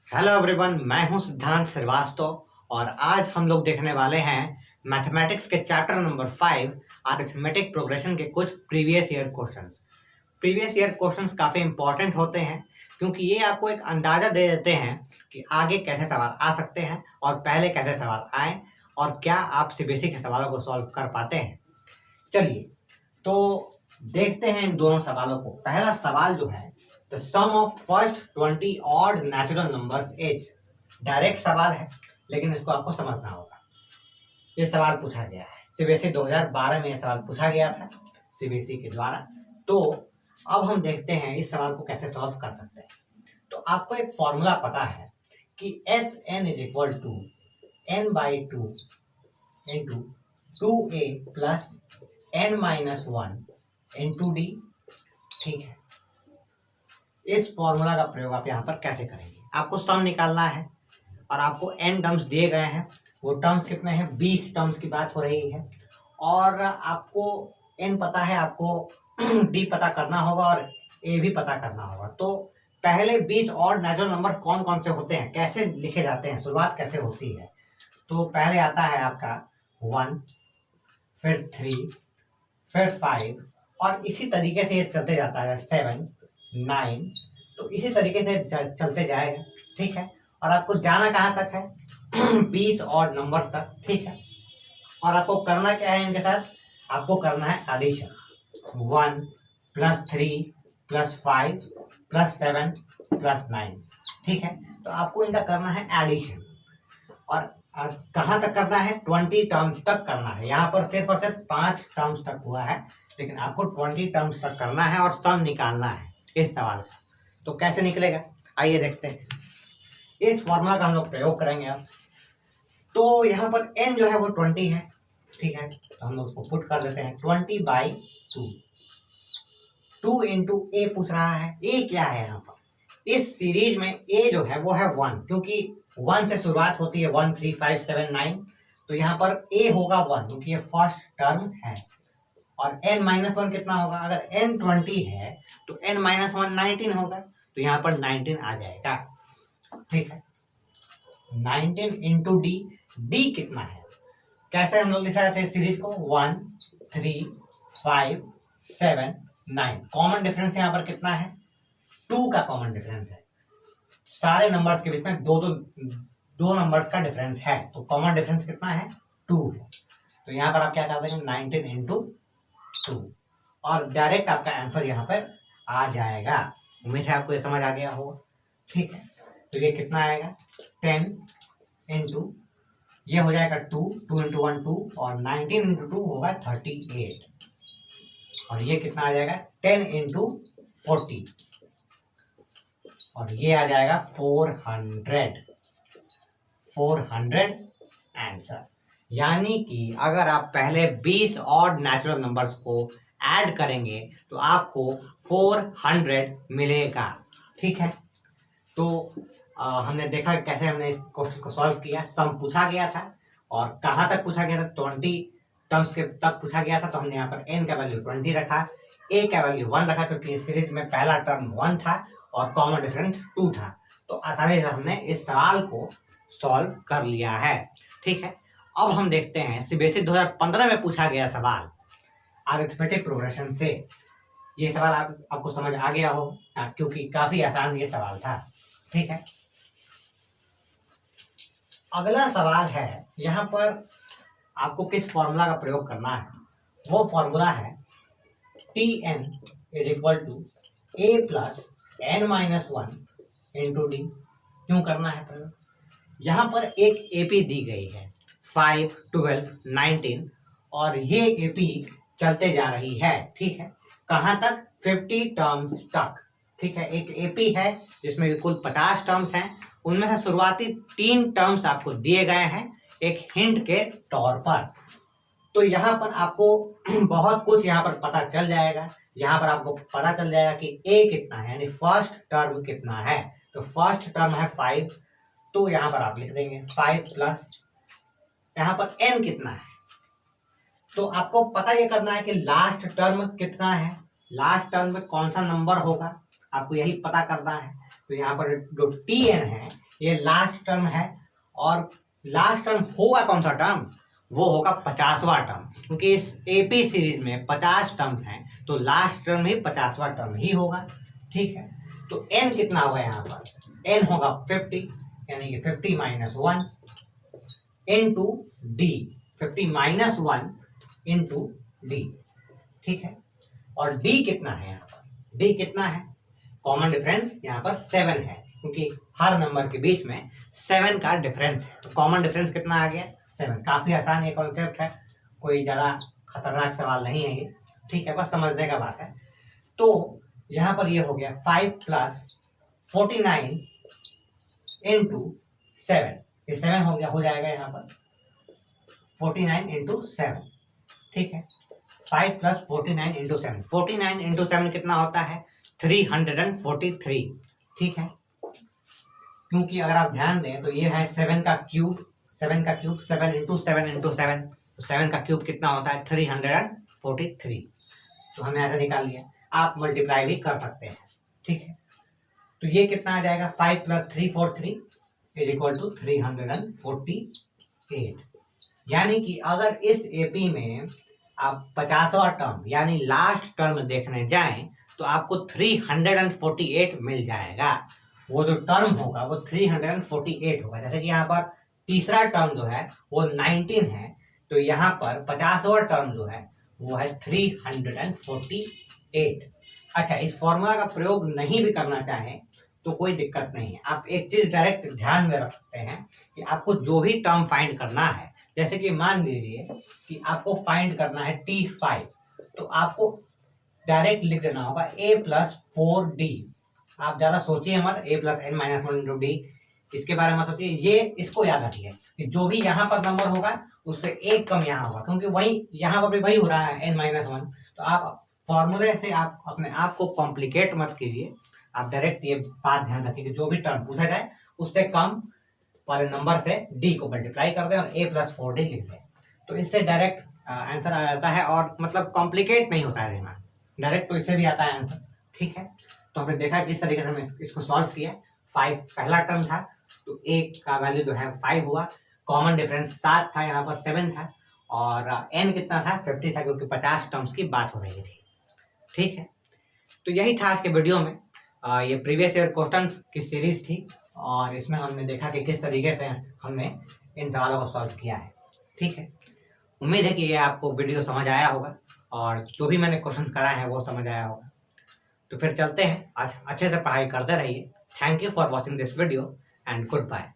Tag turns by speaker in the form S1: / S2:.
S1: Hello everyone, मैं हूं सिद्धांत श्रीवास्तव और आज हम लोग देखने वाले हैं मैथमेटिक्स के चैप्टर नंबर 5 अरिथमेटिक प्रोग्रेशन के कुछ previous year questions. Previous year questions काफ़ी इंपॉर्टेंट होते हैं क्योंकि ये आपको एक अंदाज़ा दे देते हैं कि आगे कैसे सवाल आ सकते हैं और पहले कैसे सवाल आए और क्या आप सीबीएसई के सवालों को सॉल्व कर पाते हैं। चलिए तो देखते हैं इन दोनों सवालों को। पहला सवाल जो है, the sum of first 20 odd natural numbers is. Direct सवाल है लेकिन इसको आपको समझना होगा। ये सवाल पूछा गया है सीबीएसई 2012 में, यह सवाल पूछा गया था सीबीएसई के द्वारा। तो अब हम देखते हैं इस सवाल को कैसे सॉल्व कर सकते हैं। तो आपको एक फॉर्मूला पता है कि s n is equal to n by two into 2a plus n minus 1 into d. ठीक है, इस फॉर्मूला का प्रयोग आप यहाँ पर कैसे करेंगे? आपको सम निकालना है और आपको n टर्म्स दिए गए हैं। वो टर्म्स कितने हैं? 20 टर्म्स की बात हो रही है और आपको n पता है, आपको d पता करना होगा और a भी पता करना होगा। तो पहले 20 और नेचुरल नंबर कौन कौन से होते हैं, कैसे लिखे जाते हैं, शुरुआत कैसे होती है? तो पहले आता है आपका 1, फिर 3, फिर 5 और इसी तरीके से ये चलते जाता है 7, 9। तो इसी तरीके से चलते जाएगा। ठीक है, और आपको जाना कहाँ तक है? 20 और नंबर तक। ठीक है, और आपको करना क्या है इनके साथ? आपको करना है addition. 1 plus 3 plus 5 plus 7 plus 9। ठीक है, तो आपको इनका करना है एडिशन और कहाँ तक करना है? 20 टर्म्स तक करना है। यहाँ पर सिर्फ और सिर्फ 5 टर्म्स तक हुआ है, लेकिन आपको 20 टर्म्स तक करना है और सम निकालना है इस सवाल का। तो कैसे निकलेगा, आइए देखते हैं। इस फॉर्मूला का हम लोग प्रयोग करेंगे अब। तो यहाँ पर n जो है वो 20 है। ठीक है, तो हम लोग उसको पुट कर देते हैं 20/2। 2 इंटू ए पूछ रहा है। a क्या है यहाँ पर? इस सीरीज में a जो है वो है 1, क्योंकि 1 से शुरुआत होती है। 1, 3, 5, 7, 9। तो यहाँ पर a होगा 1 क्योंकि ये फर्स्ट टर्म है। और n माइनस 1 कितना होगा? अगर n 20 है तो n माइनस 1 19 होगा, तो यहाँ पर 19 आ जाएगा। ठीक है, 19 इंटू डी। डी कितना है? कैसे हम लोग लिख रहे थे सीरीज को? 1, 3, 5, 7, 9। कॉमन डिफरेंस यहाँ पर कितना है? 2 का कॉमन डिफरेंस है। सारे नंबर्स के बीच में दो नंबर्स का डिफरेंस है, तो कॉमन डिफरेंस कितना है? 2 है। तो यहाँ पर आप क्या कर देंगे? 19 इंटू 2 और डायरेक्ट आपका आंसर यहाँ पर आ जाएगा। उम्मीद है आपको ये समझ आ गया होगा। ठीक है, तो ये कितना आएगा? 10 इंटू ये हो जाएगा 2, 2 इंटू 1 2 और 19 इंटू 2 होगा 38 और ये कितना आ जाएगा? 10 इंटू 40 और ये आ जाएगा 400 आंसर। यानी कि अगर आप पहले 20 और नेचुरल नंबर्स को ऐड करेंगे तो आपको 400 मिलेगा। ठीक है, तो हमने देखा कैसे हमने इस क्वेश्चन को सॉल्व किया। सम पूछा गया था और कहाँ तक पूछा गया था? 20 टर्म्स के तक पूछा गया था। तो हमने यहाँ पर n का वैल्यू 20 रखा, a का वैल्यू 1 रखा क्योंकि इस सीरीज में पहला टर्म 1 था और कॉमन डिफरेंस 2 था। तो आसानी से हमने इस सवाल को सॉल्व कर लिया है। ठीक है, अब हम देखते हैं सीबीएसई 2015 में पूछा गया सवाल अरिथमेटिक प्रोग्रेशन से। ये सवाल आपको समझ आ गया हो क्योंकि काफी आसान ये सवाल था। ठीक है, अगला सवाल है, यहाँ पर आपको किस फॉर्मूला का प्रयोग करना है? वो फॉर्मूला है Tn is equal to a plus n minus 1 into d. क्यों करना है प्रयोग? यहाँ पर एक एपी दी गई है 5, 12, 19 और ये एपी चलते जा रही है। ठीक है, कहाँ तक? 50 टर्म्स तक। ठीक है, एक एपी है जिसमें कुल 50 टर्म्स हैं। उनमें से शुरुआती 3 टर्म्स आपको दिए गए हैं एक हिंट के तौर पर। तो यहाँ पर आपको बहुत कुछ यहाँ पर पता चल जाएगा। यहाँ पर आपको पता चल जाएगा कि a कितना है, यानी फर्स्ट टर्म कितना है। तो फर्स्ट टर्म है 5, तो यहाँ पर आप लिख देंगे 5 प्लस यहाँ पर n कितना है। तो आपको पता ये करना है कि लास्ट टर्म कितना है, लास्ट टर्म में कौन सा नंबर होगा, आपको यही पता करना है। तो यहाँ पर जो Tn है ये लास्ट टर्म है, और लास्ट टर्म होगा कौन सा टर्म, वो होगा 50वां टर्म, क्योंकि इस एपी सीरीज में 50 टर्म्स हैं तो लास्ट टर्म ही 50वां टर्म ही होगा। ठीक है, तो n कितना होगा यहाँ पर, n होगा 50, यानी कि 50 minus 1 into D, 50 minus 1 into d. ठीक है, और d कितना है यहाँ पर, d कितना है, कॉमन डिफरेंस यहाँ पर 7 है, क्योंकि हर नंबर के बीच में 7 का डिफरेंस है, तो कॉमन डिफरेंस कितना आ गया 7। काफी आसान ये कॉन्सेप्ट है, कोई ज़्यादा खतरनाक सवाल नहीं है ये। ठीक है, बस समझने का बात है। तो यहाँ पर ये हो गया 5 प्लस 49 इंटू 7, ये 7 हो गया, हो जाएगा यहाँ पर 49 इंटू 7। ठीक है, 5 प्लस 49 इंटू 7, 49 इंटू 7 कितना होता है 343। ठीक है, क्योंकि अगर आप ध्यान दें तो ये है 7 का क्यूब, 7 का क्यूब 7 इंटू 7 इंटू 7, तो 7 का क्यूब कितना होता है 343। तो हमने ऐसा निकाल लिया, आप मल्टीप्लाई भी कर सकते हैं। ठीक है, तो ये कितना आ जाएगा 5 प्लस 343 इज इक्वल टू 348। यानी कि अगर इस एपी में आप 50वां टर्म यानी लास्ट टर्म देखने जाएं तो आपको 348 मिल जाएगा। वो जो टर्म होगा वो 348 होगा। जैसे कि यहाँ पर तीसरा टर्म जो है वो 19 है, तो यहाँ पर 50वां टर्म जो है वो है 348। अच्छा, इस फॉर्मूला का प्रयोग नहीं भी करना चाहें तो कोई दिक्कत नहीं है। आप एक चीज डायरेक्ट ध्यान में रख सकते हैं कि आपको जो भी टर्म फाइंड करना है, जैसे कि मान लीजिए कि आपको फाइंड करना है T5, तो आपको डायरेक्ट लिख देना होगा a प्लस 4d। आप ज़्यादा सोचिए मत, a plus n minus 1 into D, इसके बारे में सोचिए। ये इसको याद रखिए कि जो भी यहाँ पर नंबर होगा उससे एक कम यहाँ होगा, क्योंकि वही यहाँ पर भी वही हो रहा है n माइनस 1। तो आप फॉर्मूले से आप अपने आप को कॉम्प्लिकेट मत कीजिए, आप डायरेक्ट ये बात ध्यान रखिए कि जो भी टर्म पूछा जाए उससे कम वाले नंबर से d को मल्टीप्लाई कर दें और a प्लस 4d लिख दें, तो इससे डायरेक्ट आंसर आ जाता है और मतलब कॉम्प्लिकेट नहीं होता है दिमाग, डायरेक्ट तो इससे भी आता है आंसर। ठीक है, तो हमने देखा किस तरीके से हमने इसको सॉल्व किया। 5 पहला टर्म था तो a का वैल्यू जो है 5 हुआ, कॉमन डिफरेंस 7 था, यहाँ पर 7 था, और n कितना था 50 था, क्योंकि 50 टर्म्स की बात हो रही थी। ठीक है, तो यही था आज के वीडियो में। ये प्रीवियस ईयर क्वेश्चंस की सीरीज थी और इसमें हमने देखा कि किस तरीके से हमने इन सवालों को सॉल्व किया है। ठीक है, उम्मीद है कि ये आपको वीडियो समझ आया होगा और जो भी मैंने क्वेश्चंस कराए हैं वो समझ आया होगा। तो फिर चलते हैं, अच्छे से पढ़ाई करते रहिए। Thank you for watching this video and good bye.